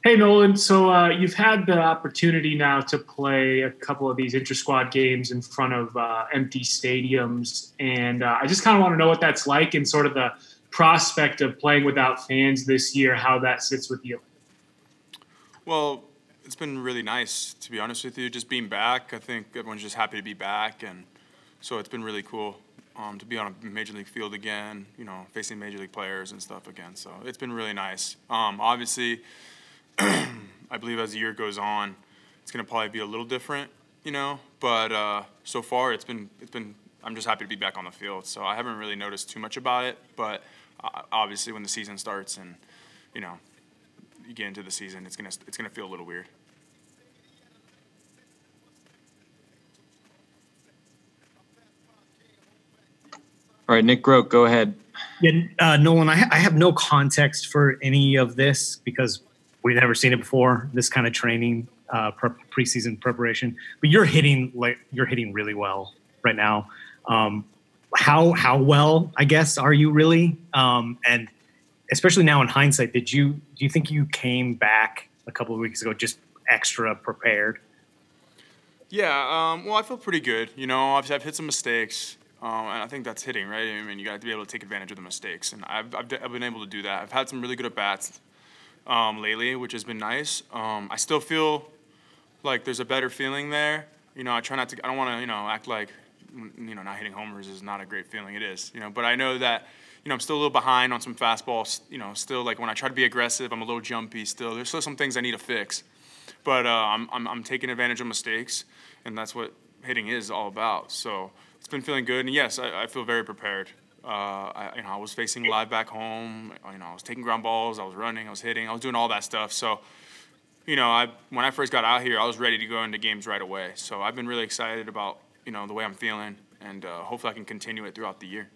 Hey, Nolan. So you've had the opportunity now to play a couple of these inter-squad games in front of empty stadiums, and I just kind of want to know what that's like and sort of the prospect of playing without fans this year, how that sits with you. Well, it's been really nice, to be honest with you, just being back. I think everyone's just happy to be back, and so it's been really cool to be on a major league field again, facing major league players and stuff again. So it's been really nice. Obviously, I believe as the year goes on, it's going to probably be a little different, but so far I'm just happy to be back on the field. So I haven't really noticed too much about it, but obviously when the season starts and, you get into the season, it's gonna feel a little weird. All right, Nick Grote, go ahead. Yeah, Nolan, I have no context for any of this because we've never seen it before. This kind of training, preseason preparation, but you're hitting really well right now. How well, I guess, are you really? And especially now in hindsight, do you think you came back a couple of weeks ago just extra prepared? Yeah, well, I feel pretty good. Obviously I've hit some mistakes, and I think that's hitting, right? I mean, you got to be able to take advantage of the mistakes, and I've been able to do that. I've had some really good at-bats lately, which has been nice. I still feel like there's a better feeling there. I try not to. I don't want to, act like, not hitting homers is not a great feeling. It is, but I know that. I'm still a little behind on some fastballs. Still like when I try to be aggressive, I'm a little jumpy. Still, there's still some things I need to fix, but I'm taking advantage of mistakes, and that's what hitting is all about. So it's been feeling good, and yes, I feel very prepared. I was facing live back home. I was taking ground balls. I was running. I was hitting. I was doing all that stuff. So, when I first got out here, I was ready to go into games right away. So I've been really excited about the way I'm feeling, and hopefully I can continue it throughout the year.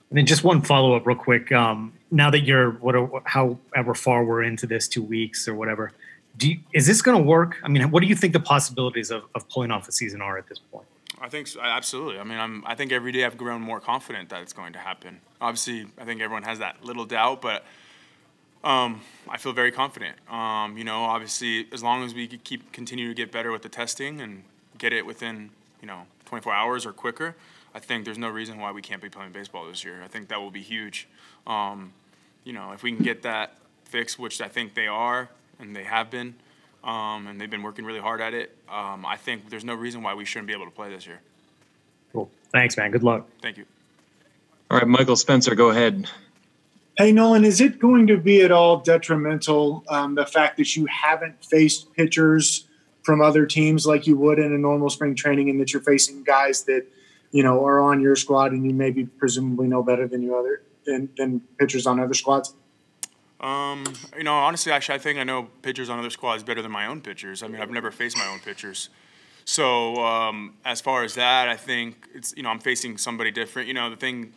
And then just one follow-up real quick. Now that you're however far we're into this 2 weeks or whatever, is this going to work? I mean, what do you think the possibilities of pulling off a season are at this point? I think so, absolutely. I mean, I think every day I've grown more confident that it's going to happen. Obviously, I think everyone has that little doubt, but I feel very confident. Obviously, as long as we continue to get better with the testing and get it within 24 hours or quicker, I think there's no reason why we can't be playing baseball this year. I think that will be huge. If we can get that fixed, which I think they are and they have been, and they've been working really hard at it, I think there's no reason why we shouldn't be able to play this year. Cool. Thanks, man. Good luck. Thank you. All right, Michael Spencer, go ahead. Hey, Nolan, is it going to be at all detrimental, the fact that you haven't faced pitchers from other teams like you would in a normal spring training, and that you're facing guys that are on your squad and you maybe presumably know better than pitchers on other squads? Honestly, actually, I think I know pitchers on other squads better than my own pitchers. I mean, I've never faced my own pitchers. So as far as that, I think it's, I'm facing somebody different. The thing,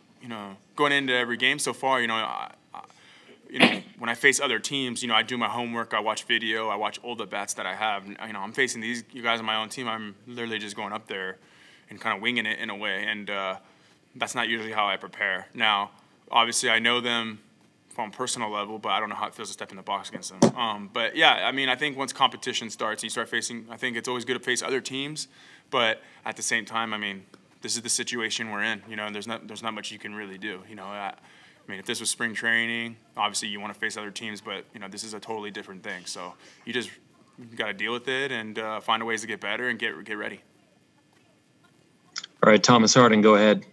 going into every game so far, when I face other teams, I do my homework, I watch video, I watch old at-bats that I have. I'm facing you guys on my own team. I'm literally just going up there and kind of winging it in a way, and that's not usually how I prepare. Now, obviously, I know them from a personal level, but I don't know how it feels to step in the box against them. But yeah, I mean, I think once competition starts and you start facing, I think it's always good to face other teams, but at the same time, I mean, this is the situation we're in. There's not much you can really do. I mean, if this was spring training, obviously you want to face other teams, but this is a totally different thing. So you got to deal with it and find ways to get better and get ready. All right, Thomas Harding, go ahead.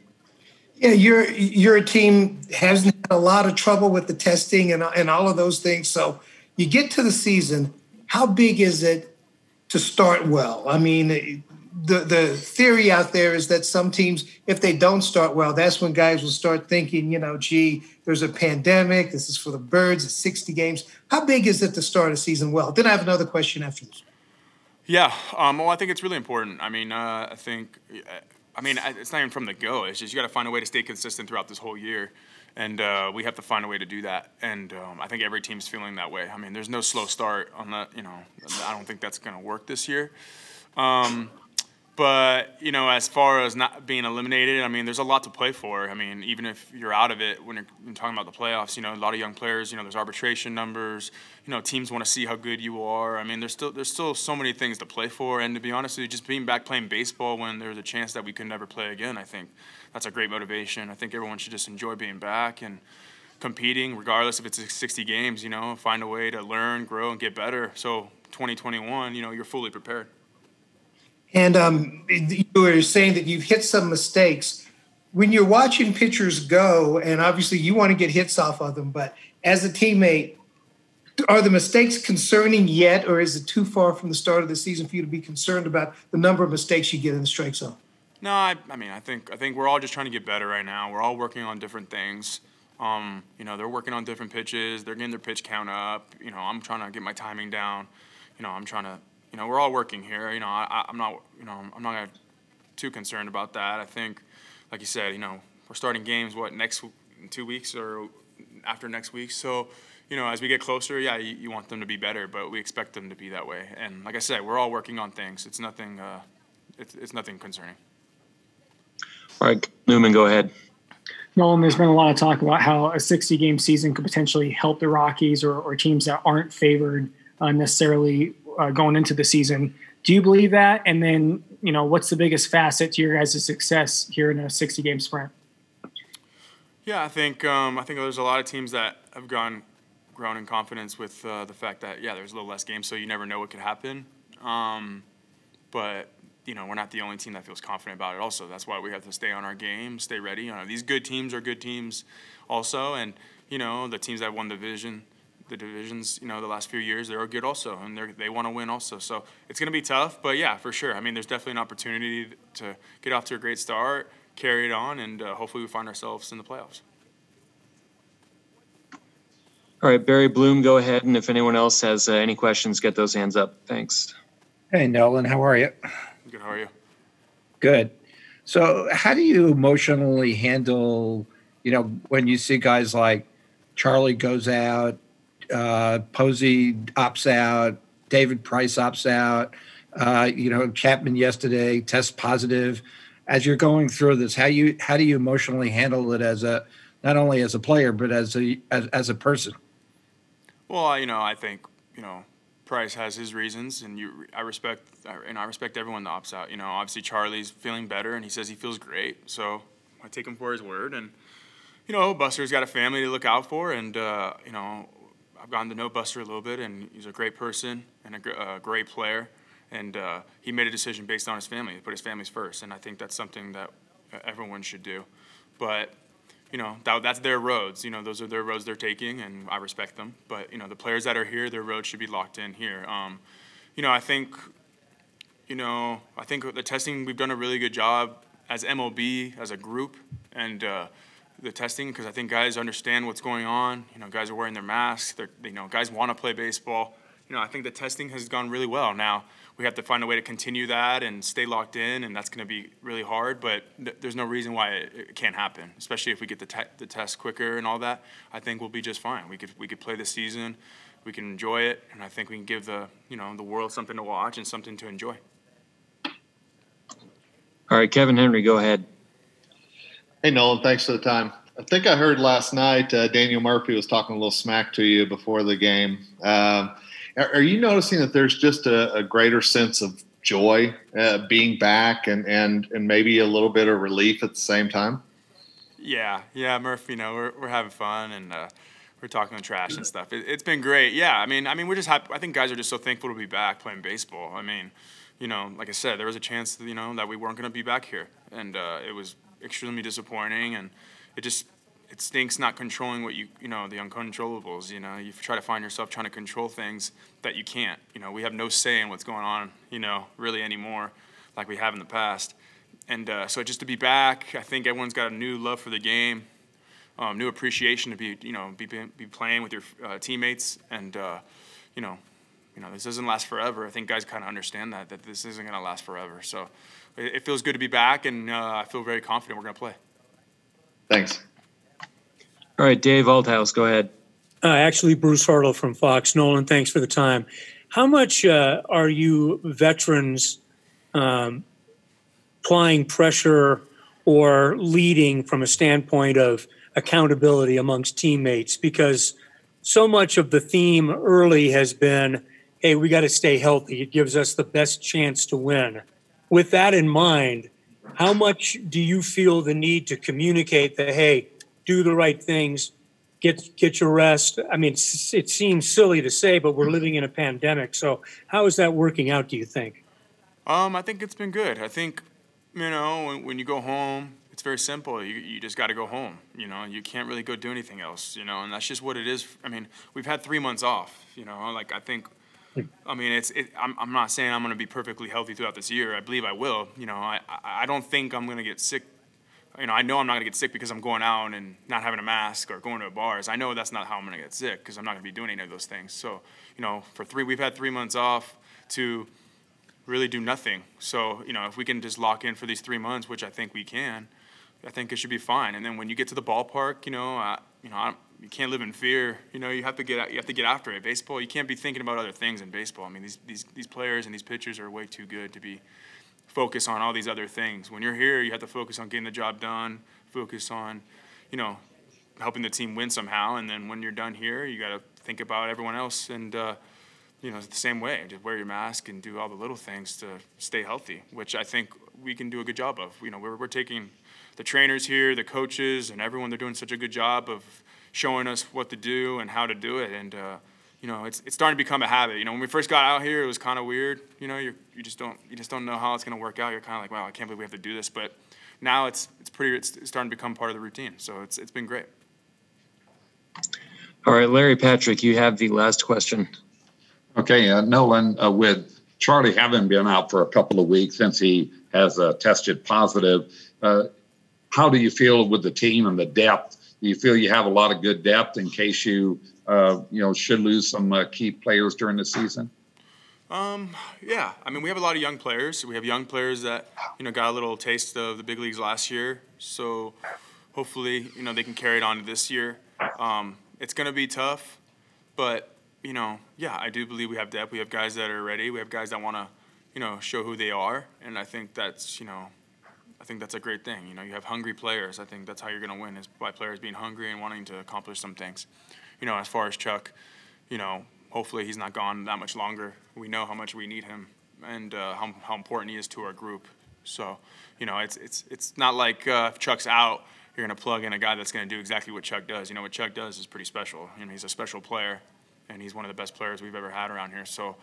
Yeah, your team has had a lot of trouble with the testing and all of those things. So you get to the season, how big is it to start well? I mean, the theory out there is that some teams, if they don't start well, that's when guys will start thinking, gee, there's a pandemic. This is for the birds. It's 60 games. How big is it to start a season well? Then I have another question after this. Yeah, well, I think it's really important. I mean, it's not even from the go. It's just you got to find a way to stay consistent throughout this whole year, and we have to find a way to do that. And I think every team's feeling that way. I mean, there's no slow start on that. I don't think that's going to work this year. But, you know, as far as not being eliminated, I mean, there's a lot to play for. I mean, even if you're out of it, when you're talking about the playoffs, you know, a lot of young players, you know, there's arbitration numbers. You know, teams want to see how good you are. I mean, there's still so many things to play for. And to be honest with you, just being back playing baseball when there's a chance that we could never play again, I think that's a great motivation. I think everyone should just enjoy being back and competing, regardless if it's 60 games, you know, find a way to learn, grow, and get better. So 2021, you know, you're fully prepared. And you were saying that you've hit some mistakes. When you're watching pitchers go, and obviously you want to get hits off of them, but as a teammate, are the mistakes concerning yet, or is it too far from the start of the season for you to be concerned about the number of mistakes you get in the strike zone? No, I mean, I think we're all just trying to get better right now. We're all working on different things. You know, they're working on different pitches. They're getting their pitch count up. You know, I'm trying to get my timing down. You know, I'm trying to. You know, we're all working here. You know, I'm not. You know, I'm not too concerned about that. I think, like you said, you know, we're starting games in 2 weeks or after next week. So, you know, as we get closer, yeah, you want them to be better, but we expect them to be that way. And like I said, we're all working on things. It's nothing. It's nothing concerning. All right, Newman, go ahead. Nolan, there's been a lot of talk about how a 60-game season could potentially help the Rockies or teams that aren't favored necessarily going into the season. Do you believe that? And then, you know, what's the biggest facet to your guys' success here in a 60-game sprint? Yeah, I think there's a lot of teams that have grown in confidence with the fact that, yeah, there's a little less games, so you never know what could happen. But you know, we're not the only team that feels confident about it also. That's why we have to stay on our game, stay ready. You know, these good teams are good teams also. And, you know, the teams that won the divisions, you know, the last few years, they're good also. And they want to win also. So it's going to be tough. But, yeah, for sure. I mean, there's definitely an opportunity to get off to a great start, carry it on, and hopefully we find ourselves in the playoffs. All right, Barry Bloom, go ahead. And if anyone else has any questions, get those hands up. Thanks. Hey, Nolan, how are you? Good. How are you? Good. So how do you emotionally handle, you know, when you see guys like Charlie goes out, Posey opts out, David Price opts out, you know, Chapman yesterday tests positive. As you're going through this, how do you emotionally handle it as not only as a player, but as a person? Well, you know, I think, you know, Price has his reasons, and I respect everyone that opts out. You know, obviously Charlie's feeling better, and he says he feels great, so I take him for his word. And you know, Buster's got a family to look out for, and you know, I've gotten to know Buster a little bit, and he's a great person and a great player. And he made a decision based on his family. He put his families first, and I think that's something that everyone should do. But you know, that's their roads. You know, those are their roads they're taking, and I respect them. But, you know, the players that are here, their roads should be locked in here. You know, I think the testing, we've done a really good job as MLB, as a group, and the testing, because I think guys understand what's going on. You know, guys are wearing their masks. You know, guys want to play baseball. You know, I think the testing has gone really well. Now, we have to find a way to continue that and stay locked in, and that's going to be really hard, but there's no reason why it can't happen, especially if we get the test quicker and all that. I think we'll be just fine. We could play this season, we can enjoy it, and I think we can give the world something to watch and something to enjoy. All right, Kevin Henry, go ahead. Hey, Nolan, thanks for the time. I think I heard last night Daniel Murphy was talking a little smack to you before the game. Are you noticing that there's just a greater sense of joy being back and maybe a little bit of relief at the same time? Yeah, Murph. You know, we're having fun and we're talking trash and stuff. It's been great. Yeah, I mean, we're just happy. I think guys are just so thankful to be back playing baseball. I mean, you know, like I said, there was a chance that, you know, that we weren't going to be back here, and it was extremely disappointing, and it stinks not controlling the uncontrollables. You know, you try to find yourself trying to control things that you can't. You know, we have no say in what's going on, you know, really anymore, like we have in the past. And so just to be back, I think everyone's got a new love for the game, new appreciation to be playing with your teammates. And you know, this doesn't last forever. I think guys kind of understand that this isn't going to last forever. So it feels good to be back, and I feel very confident we're going to play. Thanks. All right, Dave Althouse, go ahead. Actually, Bruce Hartle from Fox. Nolan, thanks for the time. How much are you veterans applying pressure or leading from a standpoint of accountability amongst teammates? Because so much of the theme early has been, hey, we got to stay healthy. It gives us the best chance to win. With that in mind, how much do you feel the need to communicate that, hey, do the right things, get your rest? I mean, it seems silly to say, but we're living in a pandemic. So how is that working out, do you think? I think it's been good. I think, when you go home, it's very simple. You just got to go home. You can't really go do anything else, and that's just what it is. I mean, we've had 3 months off, I think, I'm not saying I'm going to be perfectly healthy throughout this year. I believe I will. I don't think I'm going to get sick. I know I'm not going to get sick because I'm going out and not having a mask or going to bars. I know that's not how I'm going to get sick because I'm not going to be doing any of those things. So, we've had 3 months off to really do nothing. So, if we can just lock in for these 3 months, which I think we can, I think it should be fine. And then when you get to the ballpark, you can't live in fear. You have to get after it. Baseball, you can't be thinking about other things in baseball. I mean, these players and these pitchers are way too good to be focused on all these other things. When you're here, you have to focus on getting the job done, focus on, helping the team win somehow. And then when you're done here, you got to think about everyone else. And, it's the same way. Just wear your mask and do all the little things to stay healthy, which I think we can do a good job of. We're taking the trainers here, the coaches, and everyone. They're doing such a good job of showing us what to do and how to do it. And, it's starting to become a habit. When we first got out here, it was kind of weird. You just don't know how it's going to work out. You're kind of like, wow, I can't believe we have to do this. But now it's starting to become part of the routine. So it's been great. All right, Larry Patrick, you have the last question. Okay, Nolan, with Charlie having been out for a couple of weeks since he has tested positive, how do you feel with the team and the depth? Do you feel you have a lot of good depth in case you, should lose some key players during the season? Yeah. I mean, we have a lot of young players. We have young players that, got a little taste of the big leagues last year. So hopefully, they can carry it on to this year. It's going to be tough, but yeah, I do believe we have depth. We have guys that are ready. We have guys that want to, show who they are. And I think that's, a great thing. You have hungry players. I think that's how you're going to win, is by players being hungry and wanting to accomplish some things. As far as Chuck, hopefully he's not gone that much longer. We know how much we need him and how important he is to our group. So, it's not like if Chuck's out, you're going to plug in a guy that's going to do exactly what Chuck does. What Chuck does is pretty special. He's a special player. And he's one of the best players we've ever had around here. So,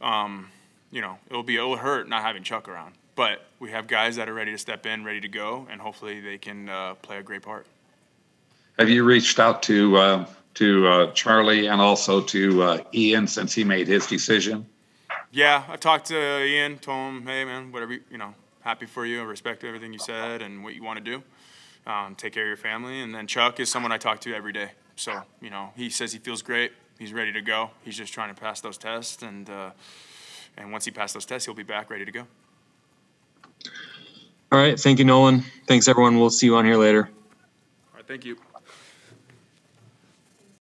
it'll hurt not having Chuck around. But we have guys that are ready to step in, ready to go, and hopefully they can play a great part. Have you reached out to Charlie and also to Ian since he made his decision? Yeah, I talked to Ian, told him, hey, man, whatever, happy for you. I respect everything you said and what you want to do. Take care of your family. And then Chuck is someone I talk to every day. So, he says he feels great. He's ready to go. He's just trying to pass those tests, and once he passes those tests, he'll be back ready to go. All right. Thank you, Nolan. Thanks, everyone. We'll see you on here later. All right. Thank you.